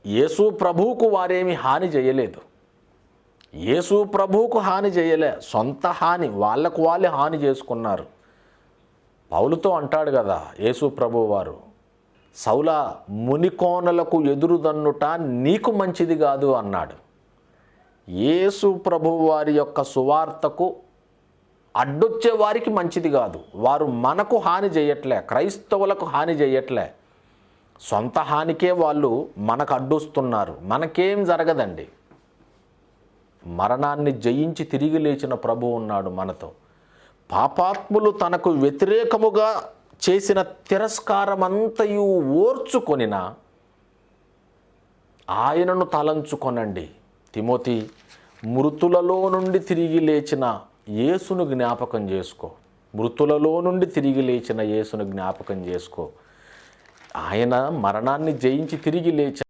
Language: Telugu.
యేసు ప్రభువుకు వారేమి హాని చేయలేదు. యేసు ప్రభువుకు హాని చేయలే, సొంత హాని, వాళ్ళకు వాళ్ళే హాని చేసుకున్నారు. పౌలుతో అంటాడు కదా యేసు ప్రభువు వారు, సౌల మునికోనలకు ఎదురుదన్నుట నీకు మంచిది కాదు అన్నాడు. యేసు ప్రభువు వారి యొక్క సువార్తకు అడ్డొచ్చే వారికి మంచిది కాదు. వారు మనకు హాని చేయట్లే, క్రైస్తవులకు హాని చేయట్లే, సొంత హానికే వాళ్ళు మనకు అడ్డొస్తున్నారు. మనకేం జరగదండి. మరణాన్ని జయించి తిరిగి లేచిన ప్రభువు ఉన్నాడు మనతో. పాపాత్ములు తనకు వ్యతిరేకముగా చేసిన తిరస్కారమంతయు ఓర్చుకొనిన ఆయనను తలంచుకొనండి. తిమోతి, మృతులలో నుండి తిరిగి లేచిన యేసును జ్ఞాపకం చేసుకో. మృతులలో నుండి తిరిగి లేచిన యేసును జ్ఞాపకం చేసుకో. ఆయన మరణాన్ని జయించి తిరిగి లేచాడు.